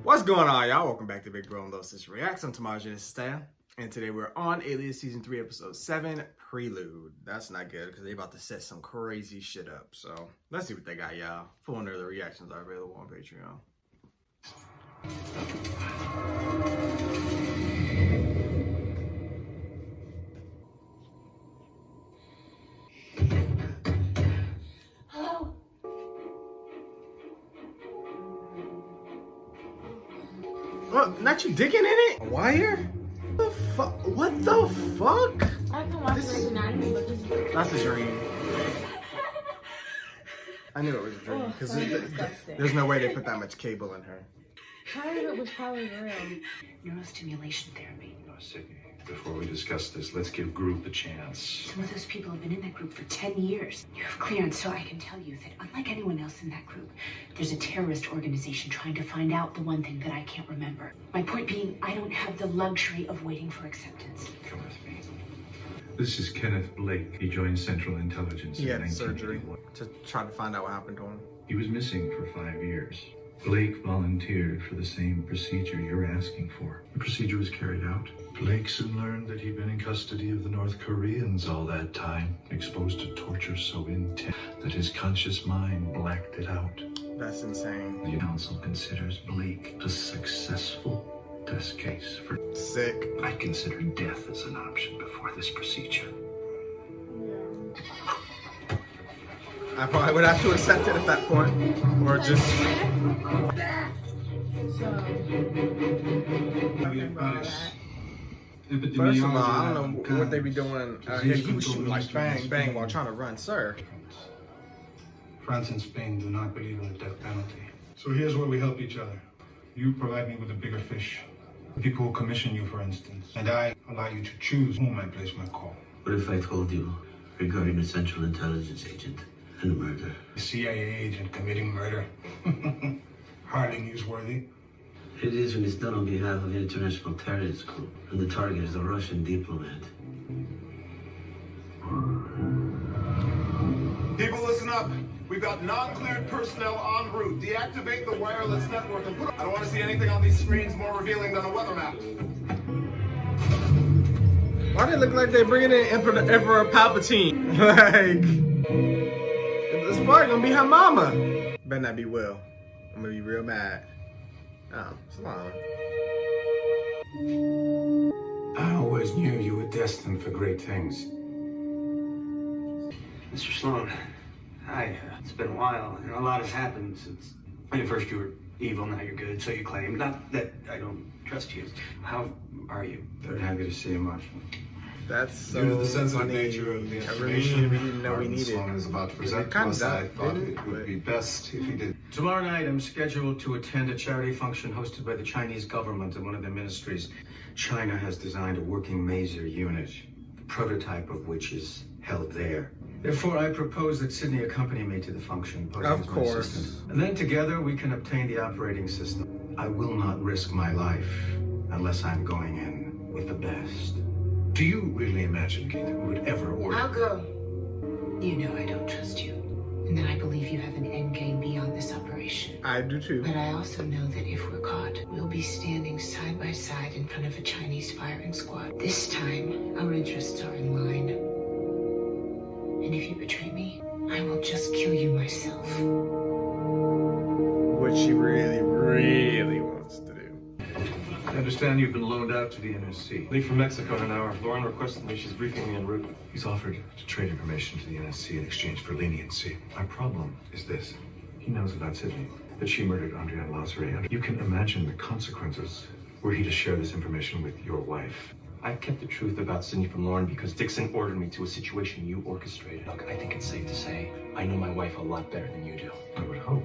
What's going on, y'all? Welcome back to Big Bro and Low Sis Reacts. I'm Tamaj and Style, and today we're on Alias Season 3, Episode 7, Prelude. That's not good, because they about to set some crazy shit up. So, let's see what they got, y'all. Full and early reactions are available on Patreon. What? Not you digging in it? A wire? The fuck? What the fuck? I can watch this anatomy, but this is... That's a dream. I knew it was a dream because there's no way they put that much cable in her. Part of it was probably real. Neurostimulation therapy. Sydney, before we discuss this, let's give Group a chance. Some of those people have been in that group for 10 years. You have clearance, so I can tell you that unlike anyone else in that group, there's a terrorist organization trying to find out the one thing that I can't remember. My point being, I don't have the luxury of waiting for acceptance. Come with me. This is Kenneth Blake. He joined Central Intelligence He in had surgery 1981. to try to find out what happened to him. He was missing for 5 years. Blake volunteered for the same procedure you're asking for. The procedure was carried out. Blake soon learned that he'd been in custody of the North Koreans all that time, exposed to torture so intense that his conscious mind blacked it out. That's insane. The council considers Blake a successful test case for... Sick. I consider death as an option before this procedure. I probably would have to accept it at that point. Or just... First of all, I don't know what they be doing. He was shooting like bang, bang while trying to run, sir. France and Spain do not believe in the death penalty. So here's where we help each other. You provide me with a bigger fish. People who commission you, for instance. And I allow you to choose whom I place my call. What if I told you regarding a Central Intelligence agent and a murder? A CIA agent committing murder. Hardly newsworthy. It is when it's done on behalf of an international terrorist group, and the target is a Russian diplomat. People, listen up. We've got non-cleared personnel en route. Deactivate the wireless network and put... I don't want to see anything on these screens more revealing than a weather map. Why do they look like they're bringing in Emperor Palpatine? Like, it's probably gonna be her mama. Better not be Will. I'm gonna be real mad. Oh, Sloan. I always knew you were destined for great things. Mr. Sloan, hi. It's been a while. You know, a lot has happened since... I mean, first you were evil, now you're good, so you claim. Not that I don't trust you. How are you? Very happy to see you, Marshal. That's so Due to the sensitive funny. nature of the I information really didn't know we needed. Sloan is about to present to Kind us, of I thought didn't it it? would be best if he did. Tomorrow night, I'm scheduled to attend a charity function hosted by the Chinese government and one of their ministries. China has designed a working maser unit, the prototype of which is held there. Therefore, I propose that Sydney accompany me to the function, posing Of as my course. assistant. And then together we can obtain the operating system. I will not risk my life unless I'm going in with the best. Do you really imagine, Kate, that we would ever order... I'll go. You know I don't trust you. And that I believe you have an end game beyond this operation. I do too. But I also know that if we're caught, we'll be standing side by side in front of a Chinese firing squad. This time, our interests are in line. And if you betray me, I will just kill you myself. What she really, really wants to do. I understand you've been loaned out to the NSC. Leave from Mexico in an hour. Lauren requested me. She's briefing me en route. He's offered to trade information to the NSC in exchange for leniency. My problem is this. He knows about Sydney, that she murdered Andrea Lazare, and you can imagine the consequences were he to share this information with your wife. I kept the truth about Sydney from Lauren because Dixon ordered me to a situation you orchestrated. Look, I think it's safe to say I know my wife a lot better than you do. I would hope.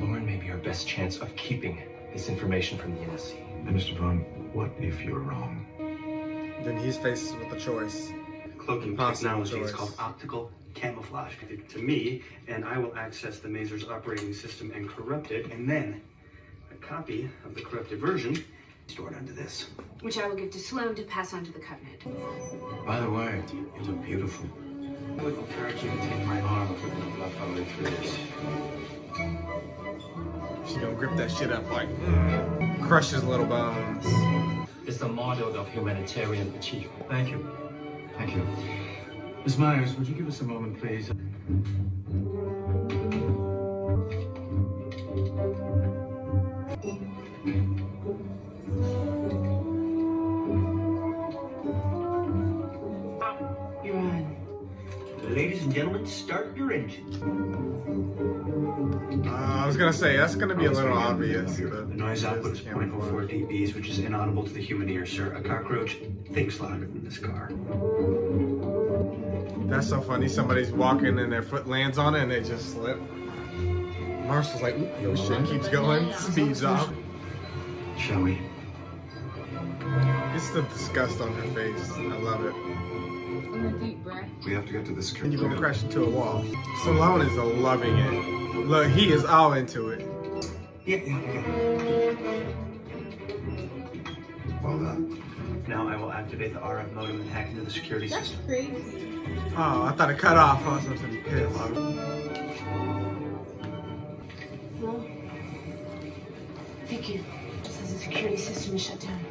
Lauren may be our best chance of keeping this information from the NSC. And Mr. Vaughn, what if you're wrong? Then he's faced with a choice. Cloaking Possible technology is choice. called optical camouflage. Give it to me, and I will access the maser's operating system and corrupt it, and then a copy of the corrupted version stored onto this. Which I will give to Sloan to pass on to the Covenant. By the way, you look beautiful. I would encourage you to take my arm for the left all the way through this. She gonna grip that shit up like, crush his little bones. It's the model of humanitarian achievement. Thank you. Thank you. Ms. Myers, would you give us a moment, please? You're on. Ladies and gentlemen, start your engines. I was gonna say, that's gonna be a little obvious. The noise output is 0.44 dBs, which is inaudible to the human ear, sir. A cockroach thinks louder than this car. That's so funny. Somebody's walking and their foot lands on it and they just slip. Marshall's like, oop, oh shit, keeps going, speeds off. Shall we? It's the disgust on her face. I love it. In a deep breath. We have to get to this And security. you're gonna crash into a wall. Stallone is loving it. Look, he is all into it. Yeah. Well done. Now I will activate the RF modem and hack into the security That's system. crazy. Oh, I thought it cut off. I was supposed to be pissed. Well, thank you. It says the security system is shut down.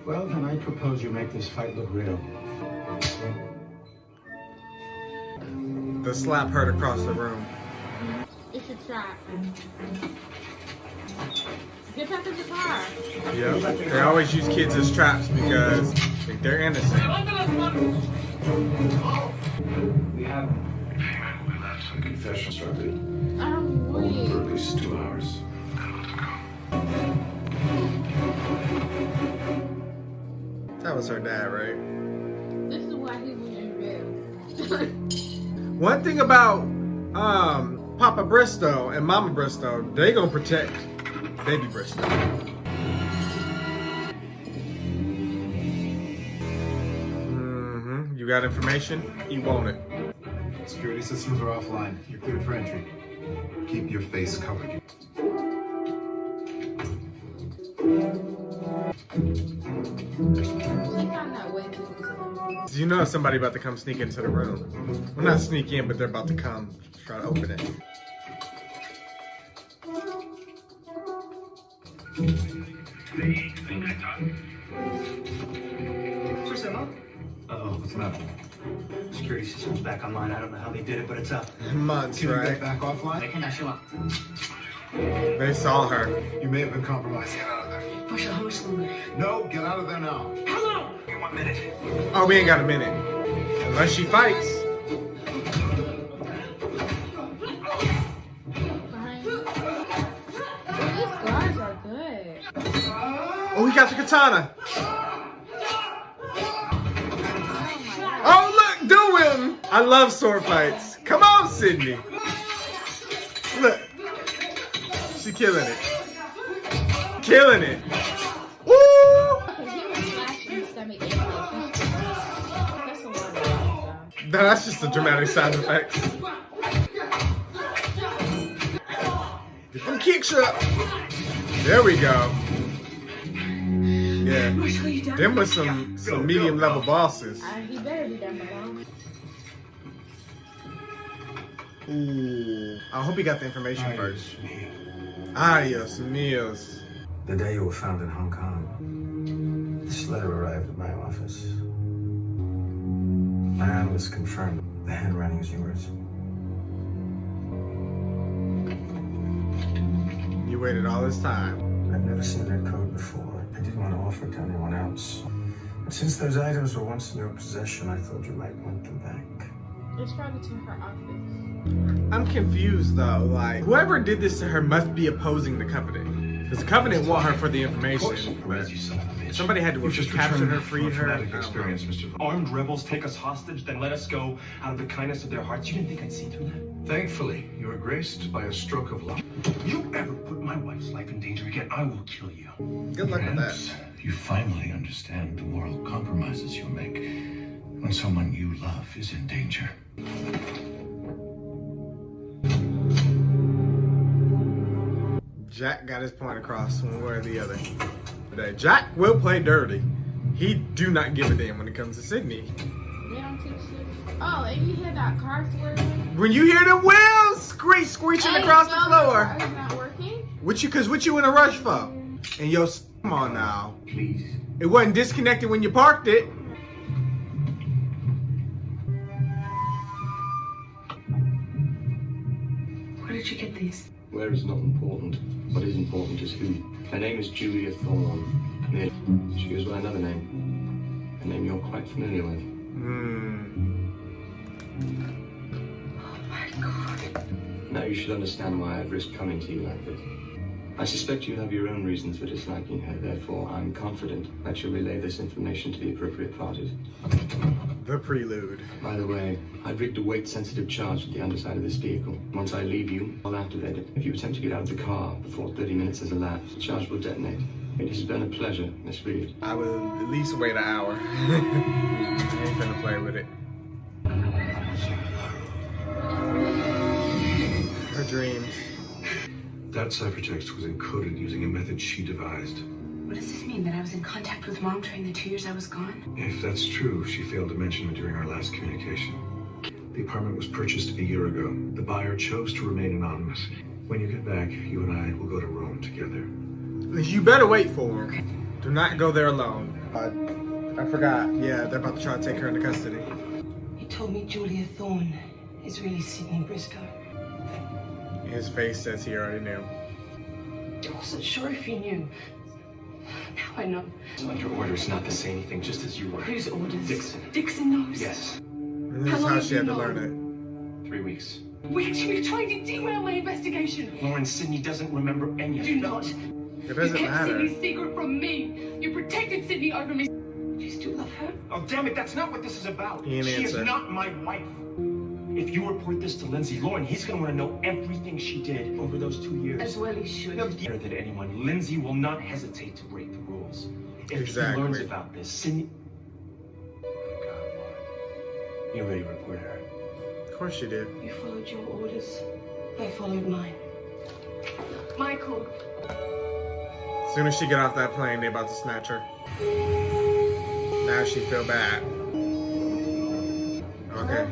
Well, then I propose you make this fight look real. The slap heard across the room. It's a trap. Get back in the car. Yep. They always use kids as traps because they're innocent. We have payment. We left some confession instructed. I'm For weak. at least 2 hours. That was her dad, right? This is why he was in jail. One thing about Papa Bristow and Mama Bristow, they gonna protect baby Bristow. You got information? You want it. Security systems are offline. You're cleared for entry. Keep your face covered. She found that way too easily. You know somebody about to come sneak into the room. Well, not sneak in, but they're about to come try to open it. Oh, what's the matter? Security system's back online. I don't know how they did it, but it's up. Months, Can you right? get back offline? They saw her. You may have been compromised. Get out of there. Marshall, how much longer? No, get out of there now. Hello! 1 minute. Oh, we ain't got a minute. Unless she fights. Behind. Well, these guards are good. Oh, he got the katana. Oh, look, do him. I love sword fights. Come on, Sydney. Look. She killing it. Killing it. Woo! Okay, he was slashing his stomach in like that's a lot of stuff. That's just the dramatic sound effects. Get them kicks up. There we go. Yeah. Marshall, you done? Them was some medium level bosses. He better be done by now. Ooh. I hope he got the information first. Adios, meals. The day you were found in Hong Kong, this letter arrived at my office. My analyst confirmed the handwriting is yours. You waited all this time. I've never seen that code before. I didn't want to offer it to anyone else. But since those items were once in your possession, I thought you might want them back. It's probably to her office. I'm confused though. Like, whoever did this to her must be opposing the Covenant. Because the Covenant want her for the information. But somebody had to have just captured her, freed her. I don't know. Experience, Mr. Armed rebels take us hostage, then let us go out of the kindness of their hearts. You didn't think I'd see through that? Thankfully, you are graced by a stroke of luck. You ever put my wife's life in danger again, I will kill you. Good luck with that. Perhaps you finally understand the moral compromises you make when someone you love is in danger. Jack got his point across one way or the other. Jack will play dirty. He do not give a damn when it comes to Sydney. They don't teach this. Oh, and you hear that car swerving? When you hear the wheels screeching across the floor. The car is not working. What you in a rush for? And yo, come on now. Please. It wasn't disconnected when you parked it. Where did you get these? Where is not important. What is important is who. Her name is Julia Thorne. She goes by another name. A name you're quite familiar with. Oh my God. Now you should understand why I've risked coming to you like this. I suspect you have your own reasons for disliking her, therefore I'm confident that you'll relay this information to the appropriate parties. The prelude. By the way, I've rigged a weight-sensitive charge at the underside of this vehicle. Once I leave you, I'll activate it. If you attempt to get out of the car before 30 minutes has elapsed, the charge will detonate. It has been a pleasure, Miss Reed. I will at least wait an hour. I ain't gonna play with it. Her dreams. That ciphertext was encoded using a method she devised. What does this mean? That I was in contact with Mom during the 2 years I was gone? If that's true, she failed to mention it during our last communication. The apartment was purchased a year ago. The buyer chose to remain anonymous. When you get back, you and I will go to Rome together. You better wait for her. Okay. Do not go there alone. I forgot. Yeah, they're about to try to take her into custody. He told me Julia Thorne is really Sydney Briscoe. His face says he already knew. I wasn't sure if you knew. Now I know. Under orders not to say anything, just as you were. Whose orders? Dixon. Dixon knows? Yes. And this is how she had to learn it. 3 weeks. Weeks? You were trying to derail my investigation. Lauren, Sydney doesn't remember any of it. Do not. It doesn't You kept matter. Sydney's secret from me. You protected Sydney over me. You still love her? Oh, damn it, that's not what this is about. He didn't She is answer. not my wife. If you report this to Lindsay, Lauren, he's going to want to know everything she did over those 2 years. As well he should. No, better than anyone, Lindsay will not hesitate to break the rules. If Exactly. he learns about this, Sydney... Oh, God, Lauren. You already reported her. Of course she did. You followed your orders. I followed mine. Michael. As soon as she get off that plane, they about to snatch her. Now she feel bad. Okay.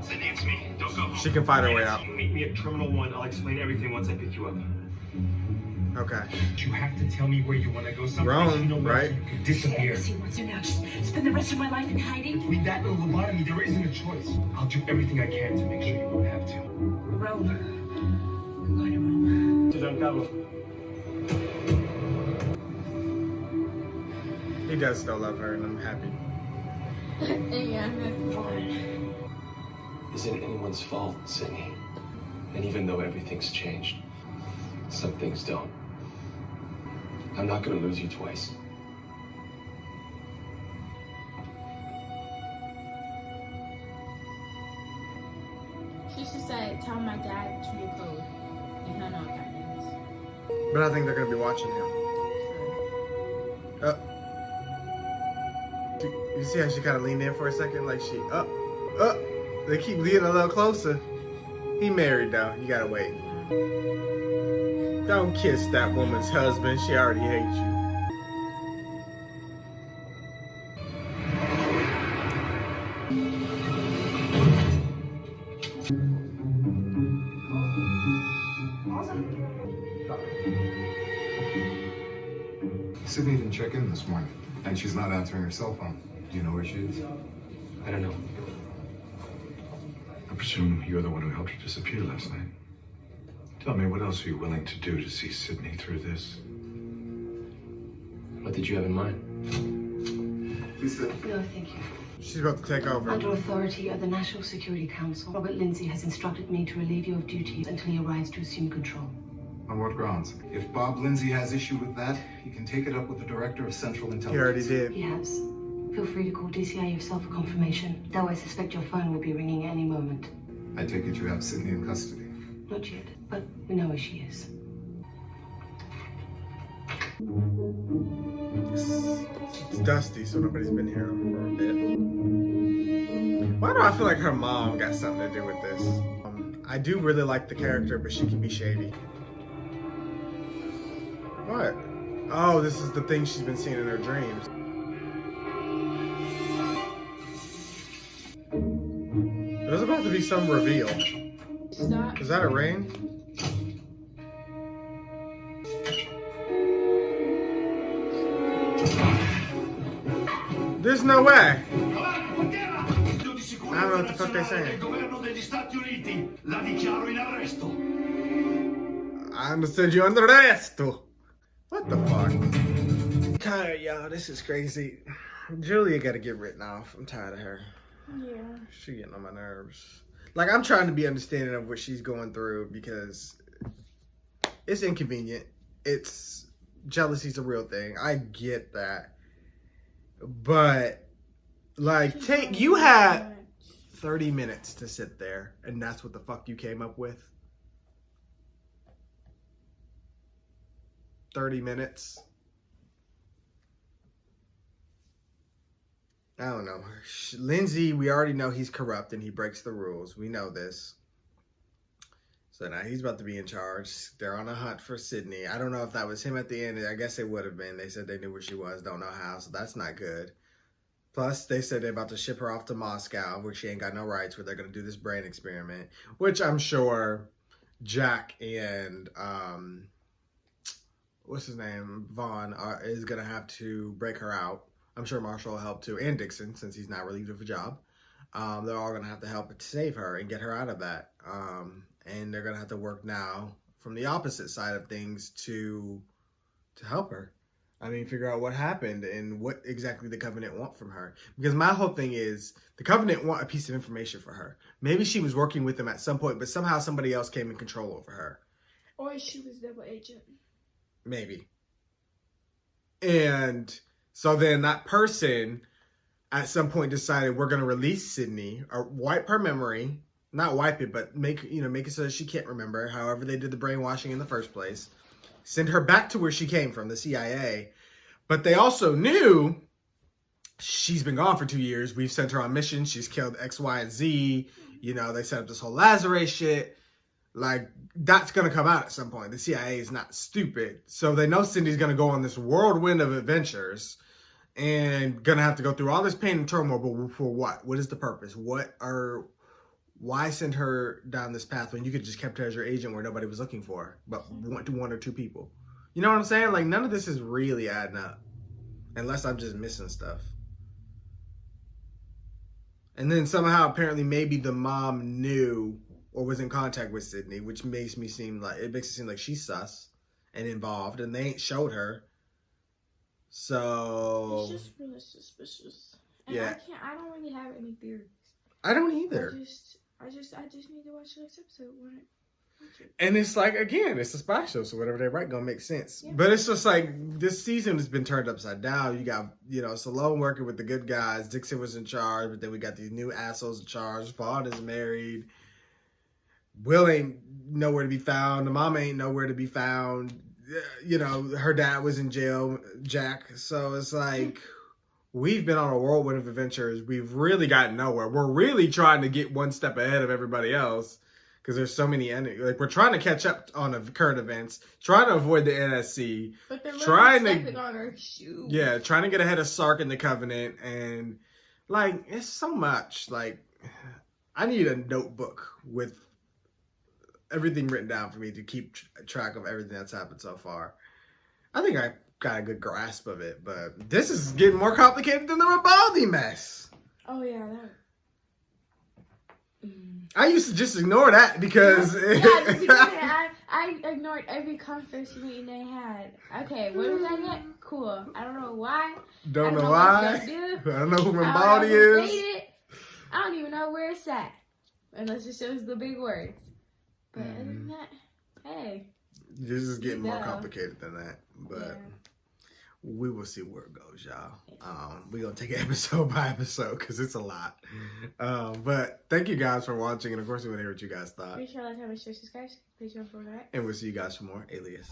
Sydney, it's me. Don't go. She can fight her way out. Meet me at Terminal 1. I'll explain everything once I pick you up. Okay. You have to tell me where you want to go. Someplace Rome, you know where right? you can disappear. He wants to now. Just spend the rest of my life in hiding. With that little lobotomy, there isn't a choice. I'll do everything I can to make sure you won't have to. Rome. I'm going to Rome. Don't go. He does still love her, and I'm happy. Yeah, that's fine. Isn't anyone's fault, Sydney. And even though everything's changed, some things don't. I'm not gonna lose you twice. She should say, tell my dad to your code. And he'll know what that means. But I think they're gonna be watching him. You see how she kind of leaned in for a second? Like she, they keep getting a little closer. He married though, you gotta wait. Don't kiss that woman's husband, she already hates you. Sydney didn't check in this morning, and she's not answering her cell phone. Do you know where she is? I don't know. I presume you're the one who helped her disappear last night. Tell me, what else are you willing to do to see Sydney through this? What did you have in mind? Please sit. No, thank you. She's about to take over. Under authority of the National Security Council, Robert Lindsay has instructed me to relieve you of duties until he arrives to assume control. On what grounds? If Bob Lindsay has issue with that, he can take it up with the Director of Central Intelligence. He already did. He has. Feel free to call DCI yourself for confirmation, though I suspect your phone will be ringing any moment. I take it you have Sydney in custody. Not yet, but we know where she is. It's dusty, so nobody's been here for a bit. Why do I feel like her mom got something to do with this? I do really like the character, but she can be shady. What? Oh, this is the thing she's been seeing in her dreams. There's about to be some reveal. Stop. Is that a rain? There's no way. I don't know what the fuck they're saying. I understood you under arrest. What the fuck? I'm tired, y'all. This is crazy. Julia got to get written off. I'm tired of her. Yeah. She's getting on my nerves. Like, I'm trying to be understanding of what she's going through because it's inconvenient. It's jealousy's a real thing. I get that. But, like, you had 30 minutes to sit there, and that's what the fuck you came up with? 30 minutes? I don't know. Lindsay, we already know he's corrupt and he breaks the rules. We know this. So now he's about to be in charge. They're on a hunt for Sydney. I don't know if that was him at the end. I guess it would have been. They said they knew where she was. Don't know how. So that's not good. Plus, they said they're about to ship her off to Moscow, where she ain't got no rights, where they're going to do this brain experiment. Which I'm sure Jack and, what's his name, Vaughn, is going to have to break her out. I'm sure Marshall will help too. And Dixon, since he's not relieved of a job. They're all going to have to help to save her and get her out of that. And they're going to have to work now from the opposite side of things to help her. I mean, figure out what happened and what exactly the Covenant want from her. Because my whole thing is, the Covenant want a piece of information for her. Maybe she was working with them at some point, but somehow somebody else came in control over her. Or she was double agent. Maybe. And so then that person at some point decided we're going to release Sydney or wipe her memory. Not wipe it, but make it so that she can't remember. However they did the brainwashing in the first place. Send her back to where she came from, the CIA. But they also knew she's been gone for 2 years. We've sent her on missions. She's killed X, Y, and Z. You know, they set up this whole Lazarus shit. Like, that's going to come out at some point. The CIA is not stupid. So they know Cindy's going to go on this whirlwind of adventures and going to have to go through all this pain and turmoil. But for what? What is the purpose? Why send her down this path when you could just kept her as your agent where nobody was looking for her, but one or two people? You know what I'm saying? Like, none of this is really adding up. Unless I'm just missing stuff. And then somehow, apparently, maybe the mom knew or was in contact with Sydney, which makes it seem like she's sus and involved, and they ain't showed her. So it's just really suspicious. And yeah. I don't really have any theories. I don't either. I just need to watch the next episode. And it's like, again, it's a spy show, so whatever they write gonna make sense. Yeah. But it's just like, this season has been turned upside down. You got, Salone working with the good guys. Dixon was in charge, but then we got these new assholes in charge. Vaughn is married. Will ain't nowhere to be found. The mama ain't nowhere to be found. Her dad was in jail, Jack. So it's like, we've been on a whirlwind of adventures. We've really gotten nowhere. We're really trying to get one step ahead of everybody else because there's so many enemies. Like, we're trying to catch up on the current events, trying to avoid the NSC, but they're trying on our shoes. Yeah, trying to get ahead of Sark and the Covenant, and like, it's so much. Like, I need a notebook with everything written down for me to keep track of everything that's happened so far. I think I got a good grasp of it, but this is getting more complicated than the Ribaldi mess. Oh yeah, I used to just ignore that because I ignored every conference meeting they had. Okay, what did I get? Cool. I don't know why. Don't know why. I don't know who Ribaldi is. I don't even know where it's at, unless it shows the big words. But other than that, hey. This is getting more complicated than that, but we will see where it goes, y'all. We're going to take it episode by episode because it's a lot. But thank you guys for watching, and of course we want to hear what you guys thought. Make sure to like, comment, share, subscribe. Please don't forget. And we'll see you guys for more Alias.